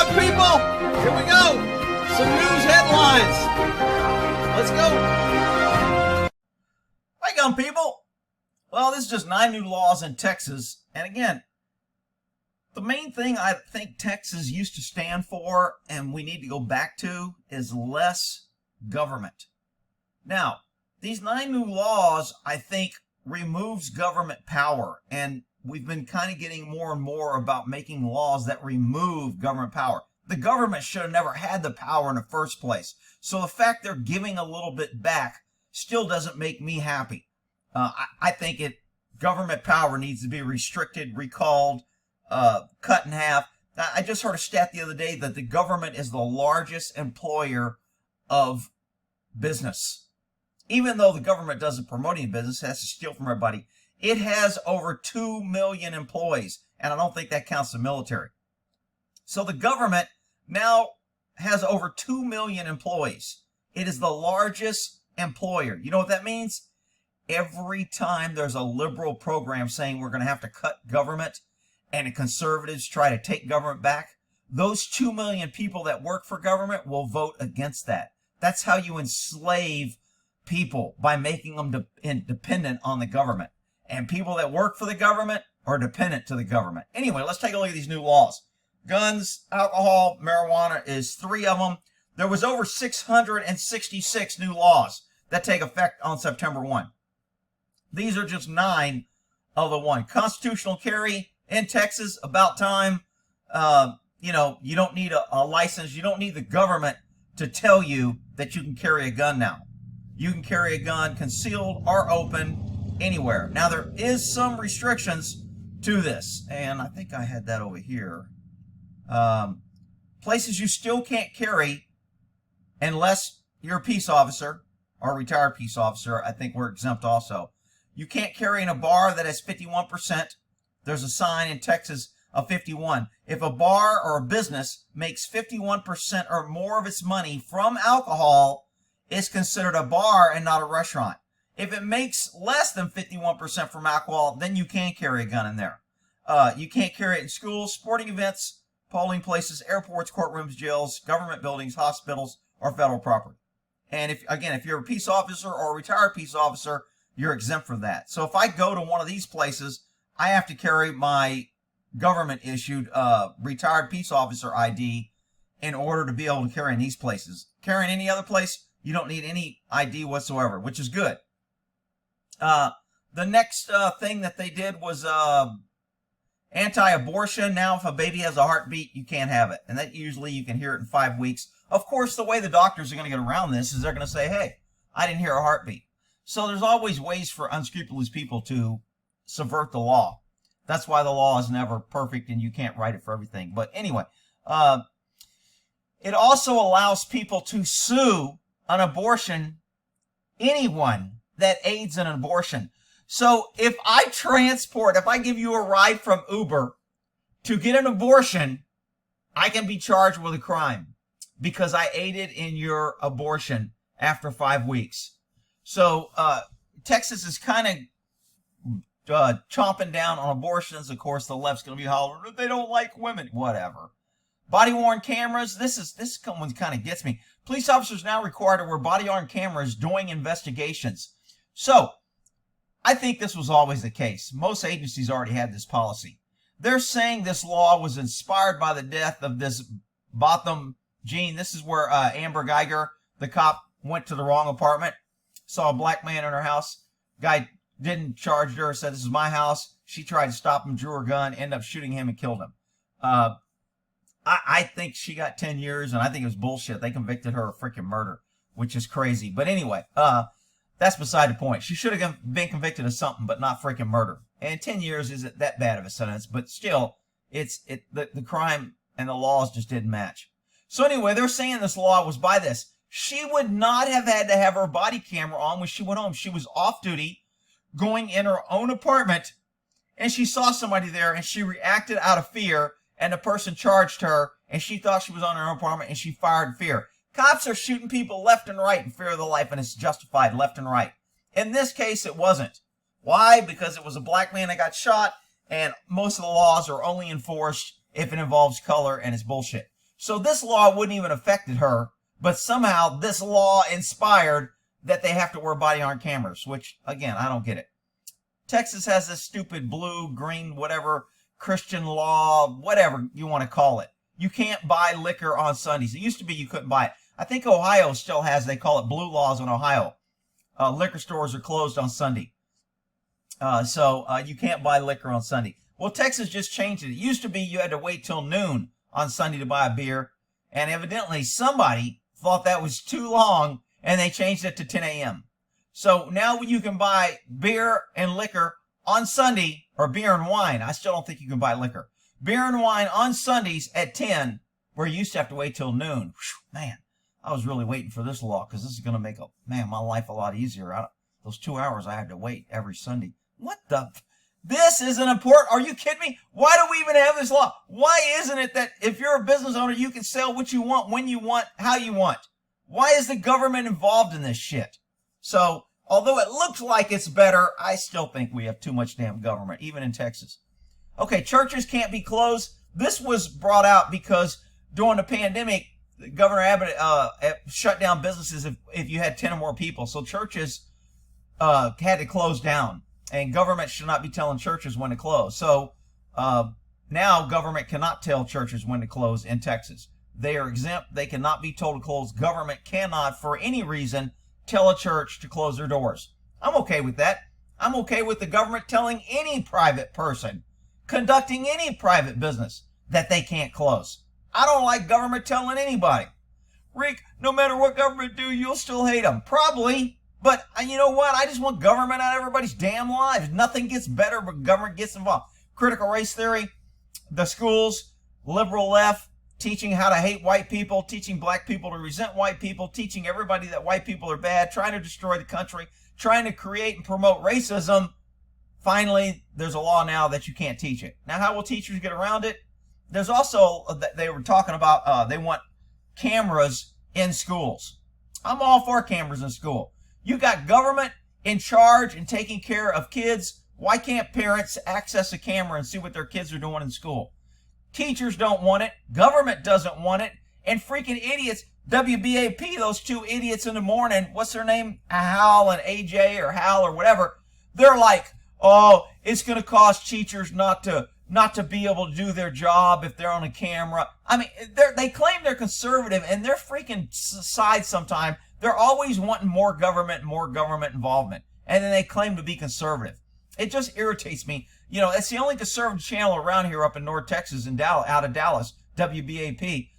on, people! Here we go! Some news headlines. Let's go. Wake on, people! Well, this is just 9 new laws in Texas. And again, the main thing I think Texas used to stand for, and we need to go back to, is less government. Now, these 9 new laws, I think, removes government power. And we've been kind of getting more and more about making laws that remove government power. The government should have never had the power in the first place. So the fact they're giving a little bit back still doesn't make me happy. I think government power needs to be restricted, recalled, cut in half. I just heard a stat the other day that the government is the largest employer of business. Even though the government doesn't promote any business, it has to steal from everybody. It has over 2 million employees, and I don't think that counts the military. So the government now has over 2 million employees. It is the largest employer. You know what that means? Every time there's a liberal program saying we're going to have to cut government and the conservatives try to take government back, those 2 million people that work for government will vote against that. That's how you enslave people, by making them dependent on the government. And people that work for the government are dependent to the government. Anyway, let's take a look at these new laws. Guns, alcohol, marijuana is 3 of them. There was over 666 new laws that take effect on September 1. These are just 9 of the one. Constitutional carry in Texas, about time. You know, you don't need a license. You don't need the government to tell you that you can carry a gun now. You can carry a gun concealed or open anywhere. Now, there is some restrictions to this, and I think I had that over here. Places you still can't carry unless you're a peace officer or a retired peace officer. I think we're exempt also. You can't carry in a bar that has 51%. There's a sign in Texas of 51. If a bar or a business makes 51% or more of its money from alcohol, it's considered a bar and not a restaurant. If it makes less than 51% from alcohol, then you can carry a gun in there. You can't carry it in schools, sporting events, polling places, airports, courtrooms, jails, government buildings, hospitals, or federal property. And if you're a peace officer or a retired peace officer, you're exempt from that. So if I go to one of these places, I have to carry my government-issued retired peace officer ID in order to be able to carry in these places. Carrying any other place, you don't need any ID whatsoever, which is good. The next thing that they did was anti-abortion. Now, if a baby has a heartbeat, you can't have it. And that usually you can hear it in 5 weeks. Of course, the way the doctors are going to get around this is they're going to say, hey, I didn't hear a heartbeat. So there's always ways for unscrupulous people to subvert the law. That's why the law is never perfect and you can't write it for everything. But anyway, it also allows people to sue an abortion, anyone that aids in an abortion. So if I give you a ride from Uber to get an abortion, I can be charged with a crime because I aided in your abortion after 5 weeks. So Texas is kind of chomping down on abortions. Of course, the left's going to be hollering that they don't like women. Whatever. Body-worn cameras. This one kind of gets me. Police officers now required to wear body-worn cameras during investigations. So I think this was always the case. Most agencies already had this policy. They're saying this law was inspired by the death of this Botham Jean. This is where Amber Geiger, the cop, went to the wrong apartment. Saw a black man in her house. Guy didn't charge her, said, this is my house. She tried to stop him, drew her gun, ended up shooting him and killed him. I think she got 10 years, and I think it was bullshit. They convicted her of freaking murder, which is crazy. But anyway, that's beside the point. She should have been convicted of something, but not freaking murder. And 10 years isn't that bad of a sentence, but still, the crime and the laws just didn't match. So anyway, they're saying this law was by this. She would not have had to have her body camera on when she went home. She was off duty, going in her own apartment, and she saw somebody there, and she reacted out of fear, and the person charged her, and she thought she was on her own apartment, and she fired in fear. Cops are shooting people left and right in fear of their life, and it's justified left and right. In this case, it wasn't. Why? Because it was a black man that got shot, and most of the laws are only enforced if it involves color, and it's bullshit. So this law wouldn't even affected her, but somehow this law inspired that they have to wear body armor cameras, which, again, I don't get it. Texas has this stupid blue, green, whatever, Christian law, whatever you want to call it. You can't buy liquor on Sundays. It used to be you couldn't buy it. I think Ohio still has, they call it blue laws in Ohio. Liquor stores are closed on Sunday. So you can't buy liquor on Sunday. Well, Texas just changed it. It used to be you had to wait till noon on Sunday to buy a beer. And evidently somebody thought that was too long, and they changed it to 10 a.m. So now you can buy beer and liquor on Sunday, or beer and wine. I still don't think you can buy liquor. Beer and wine on Sundays at 10, where you used to have to wait till noon. Whew, man, I was really waiting for this law, because this is going to make my life a lot easier. Those 2 hours I had to wait every Sunday. What the? This isn't important. Are you kidding me? Why do we even have this law? Why isn't it that if you're a business owner, you can sell what you want, when you want, how you want? Why is the government involved in this shit? So, although it looks like it's better, I still think we have too much damn government, even in Texas. Okay, churches can't be closed. This was brought out because during the pandemic, Governor Abbott shut down businesses if you had 10 or more people. So churches had to close down. And government should not be telling churches when to close. So now government cannot tell churches when to close in Texas. They are exempt. They cannot be told to close. Government cannot, for any reason, tell a church to close their doors. I'm okay with that. I'm okay with the government telling any private person, conducting any private business, that they can't close. I don't like government telling anybody. Rick, no matter what government do, you'll still hate them. Probably. But you know what? I just want government out of everybody's damn lives. Nothing gets better but government gets involved. Critical race theory, the schools, liberal left, teaching how to hate white people, teaching black people to resent white people, teaching everybody that white people are bad, trying to destroy the country, trying to create and promote racism. Finally, there's a law now that you can't teach it. Now, how will teachers get around it? There's also, they were talking about, they want cameras in schools. I'm all for cameras in school. You got government in charge and taking care of kids. Why can't parents access a camera and see what their kids are doing in school? Teachers don't want it. Government doesn't want it. And freaking idiots, WBAP, those two idiots in the morning, what's their name? Hal and AJ or Hal or whatever. They're like, oh, it's going to cause teachers not to be able to do their job if they're on a camera. I mean, they claim they're conservative, and their freaking side sometimes, they're always wanting more government involvement. And then they claim to be conservative. It just irritates me. You know, it's the only conservative channel around here up in North Texas and out of Dallas, WBAP.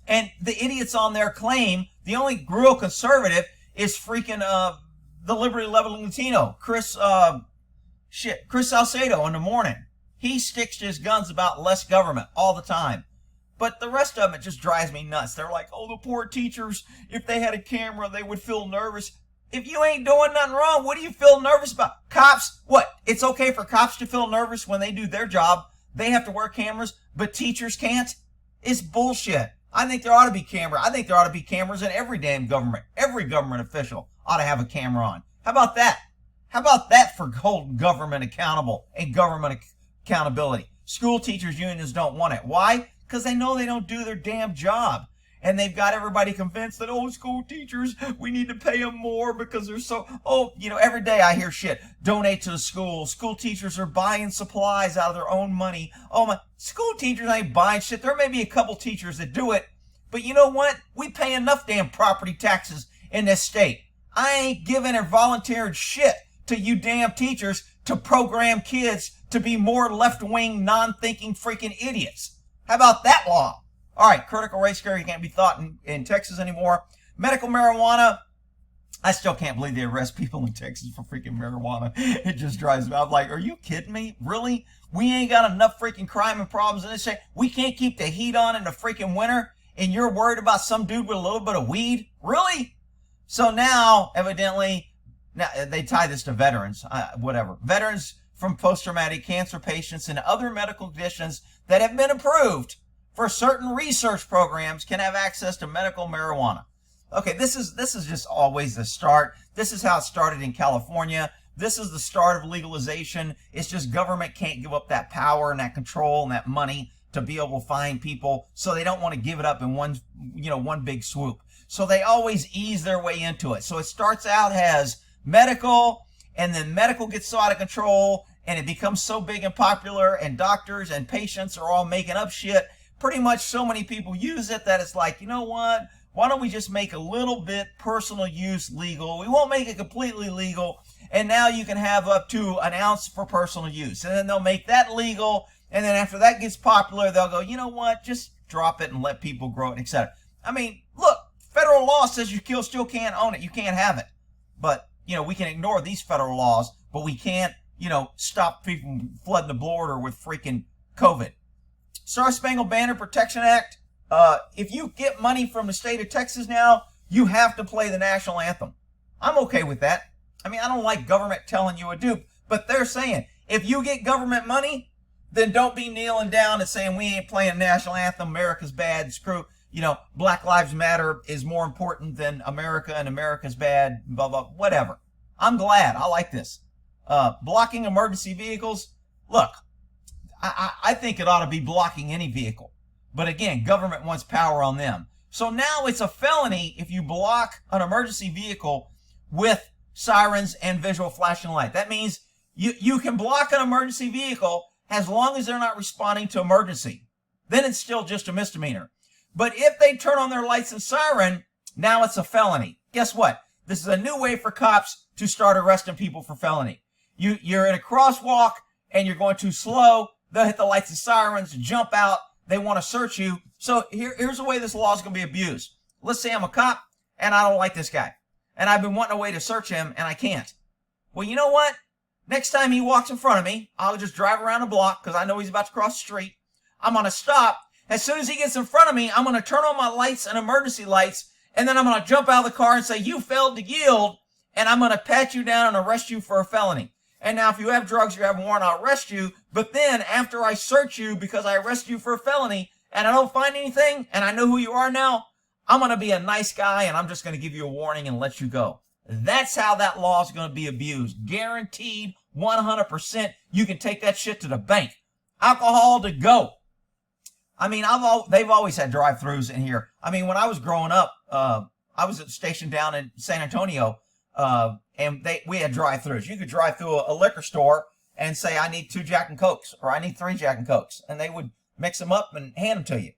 And the idiots on there claim the only real conservative is freaking the Liberty Loving Latino, Chris Salcedo in the morning. He sticks to his guns about less government all the time. But the rest of them, it just drives me nuts. They're like, oh, the poor teachers, if they had a camera, they would feel nervous. If you ain't doing nothing wrong, what do you feel nervous about? Cops, what? It's okay for cops to feel nervous when they do their job. They have to wear cameras, but teachers can't? It's bullshit. I think there ought to be camera. I think there ought to be cameras in every damn government. Every government official ought to have a camera on. How about that? How about that for holding government accountable and government accountability? School teachers unions don't want it. Why? Because they know they don't do their damn job. And they've got everybody convinced that, oh, school teachers, we need to pay them more because they're so, oh, you know, every day I hear shit. Donate to the school. School teachers are buying supplies out of their own money. Oh, my, school teachers ain't buying shit. There may be a couple teachers that do it. But you know what? We pay enough damn property taxes in this state. I ain't giving or volunteering shit to you damn teachers to program kids to be more left-wing, non-thinking freaking idiots. How about that law? All right, critical race theory can't be taught in Texas anymore. Medical marijuana, I still can't believe they arrest people in Texas for freaking marijuana. It just drives me. I'm like, are you kidding me? Really? We ain't got enough freaking crime and problems in this state. We can't keep the heat on in the freaking winter, and you're worried about some dude with a little bit of weed? Really? So now, evidently, now they tie this to veterans, whatever. Veterans from post-traumatic cancer patients and other medical conditions that have been approved for certain research programs can have access to medical marijuana. Okay, this is just always the start. This is how it started in California. This is the start of legalization. It's just government can't give up that power and that control and that money to be able to find people, so they don't want to give it up in one big swoop. So they always ease their way into it. So it starts out as medical, and then medical gets so out of control, and it becomes so big and popular, and doctors and patients are all making up shit. Pretty much so many people use it that it's like, you know what? Why don't we just make a little bit personal use legal? We won't make it completely legal. And now you can have up to an ounce for personal use. And then they'll make that legal. And then after that gets popular, they'll go, you know what? Just drop it and let people grow it, etc. I mean, look, federal law says you still can't own it. You can't have it. But, we can ignore these federal laws, but we can't, stop people from flooding the border with freaking COVID. Star Spangled Banner Protection Act. If you get money from the state of Texas now, you have to play the national anthem. I'm okay with that. I mean, I don't like government telling you a dupe, but they're saying, if you get government money, then don't be kneeling down and saying, we ain't playing national anthem, America's bad, screw, Black Lives Matter is more important than America and America's bad, blah, blah, whatever. I'm glad. I like this. Blocking emergency vehicles. Look, I think it ought to be blocking any vehicle. But again, government wants power on them. So now it's a felony if you block an emergency vehicle with sirens and visual flashing light. That means you can block an emergency vehicle as long as they're not responding to emergency. Then it's still just a misdemeanor. But if they turn on their lights and siren, now it's a felony. Guess what? This is a new way for cops to start arresting people for felony. You're in a crosswalk and you're going too slow. They'll hit the lights and sirens, jump out. They want to search you. So here's the way this law is going to be abused. Let's say I'm a cop and I don't like this guy. And I've been wanting a way to search him and I can't. Well, you know what? Next time he walks in front of me, I'll just drive around the block because I know he's about to cross the street. I'm going to stop. As soon as he gets in front of me, I'm going to turn on my lights and emergency lights. And then I'm going to jump out of the car and say, you failed to yield. And I'm going to pat you down and arrest you for a felony. And now if you have drugs, you have a warrant, I'll arrest you. But then after I search you because I arrest you for a felony and I don't find anything and I know who you are now, I'm going to be a nice guy and I'm just going to give you a warning and let you go. That's how that law is going to be abused. Guaranteed 100%. You can take that shit to the bank. Alcohol to go. I mean, they've always had drive-thrus in here. I mean, when I was growing up, I was stationed down in San Antonio, and we had drive-thrus. You could drive through a liquor store and say, I need 2 Jack and Cokes, or I need 3 Jack and Cokes. And they would mix them up and hand them to you.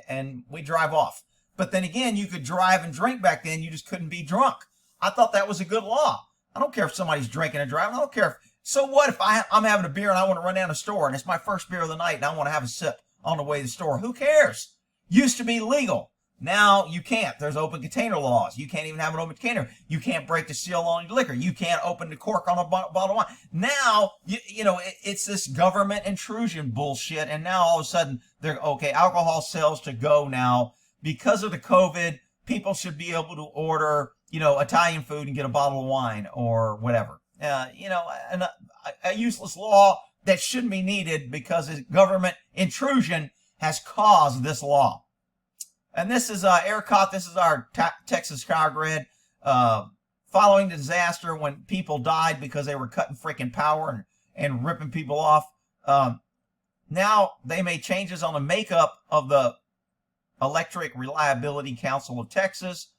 And we drive off. But then again, you could drive and drink back then. You just couldn't be drunk. I thought that was a good law. I don't care if somebody's drinking and driving. I don't care if... So what if I'm having a beer and I want to run down the store and it's my first beer of the night and I want to have a sip on the way to the store? Who cares? Used to be legal. Now you can't. There's open container laws. You can't even have an open container. You can't break the seal on your liquor. You can't open the cork on a bottle of wine. Now, it's this government intrusion bullshit. And now all of a sudden, alcohol sales to go now. Because of the COVID, people should be able to order, Italian food and get a bottle of wine or whatever. A useless law that shouldn't be needed because government intrusion has caused this law. And this is Aircon. This is our Texas power grid. Following the disaster when people died because they were cutting freaking power and ripping people off. Now they made changes on the makeup of the Electric Reliability Council of Texas,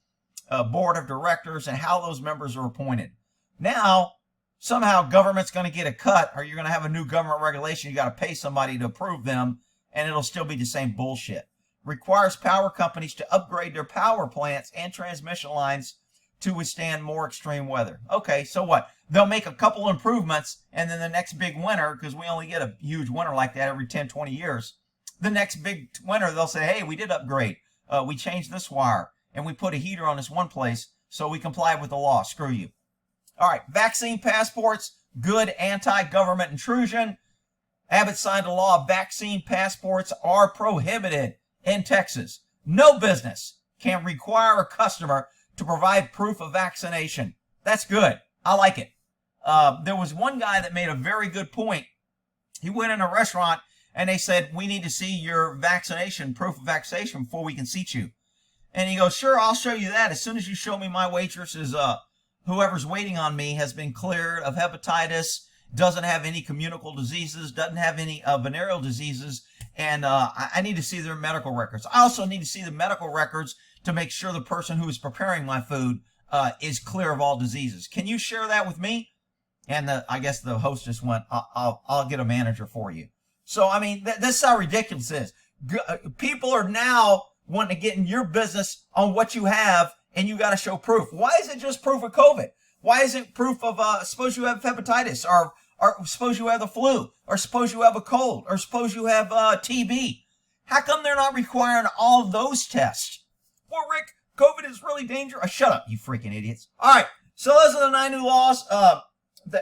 board of directors, and how those members are appointed. Now, somehow government's going to get a cut, or you're going to have a new government regulation. You got to pay somebody to approve them, and it'll still be the same bullshit. Requires power companies to upgrade their power plants and transmission lines to withstand more extreme weather. Okay, so what? They'll make a couple improvements, and then the next big winter, because we only get a huge winter like that every 10, 20 years, the next big winter, they'll say, hey, we did upgrade. We changed this wire, and we put a heater on this one place, so we complied with the law. Screw you. All right, vaccine passports, good anti-government intrusion. Abbott signed a law. Vaccine passports are prohibited in Texas. No business can require a customer to provide proof of vaccination. That's good. I like it. There was one guy that made a very good point. He went in a restaurant and they said, we need to see your vaccination, proof of vaccination before we can seat you. And he goes, sure, I'll show you that. As soon as you show me my waitress is, whoever's waiting on me has been cleared of hepatitis, doesn't have any communicable diseases, doesn't have any venereal diseases, and I need to see their medical records. I also need to see the medical records to make sure the person who is preparing my food is clear of all diseases. Can you share that with me? And I guess the hostess went, I'll get a manager for you. So, I mean, this is how ridiculous it is. People are now wanting to get in your business on what you have, and you got to show proof. Why is it just proof of COVID? Why isn't proof of, suppose you have hepatitis, or suppose you have the flu, or suppose you have a cold, or suppose you have TB? How come they're not requiring all those tests? Well, Rick, COVID is really dangerous. Shut up, you freaking idiots. All right, so those are the 9 new laws.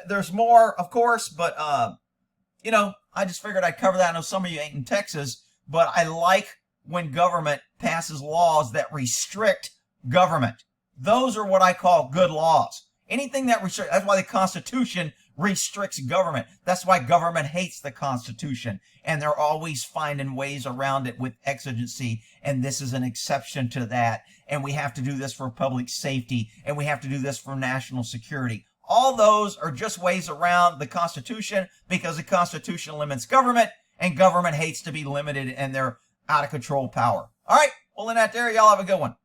There's more, of course, but, you know, I just figured I'd cover that. I know some of you ain't in Texas, but I like when government passes laws that restrict government. Those are what I call good laws. Anything that restricts, that's why the Constitution restricts government. That's why government hates the Constitution, and they're always finding ways around it with exigency, and this is an exception to that, and we have to do this for public safety, and we have to do this for national security. All those are just ways around the Constitution, because the Constitution limits government, and government hates to be limited in their out-of-control power. All right, well, in that there, y'all have a good one.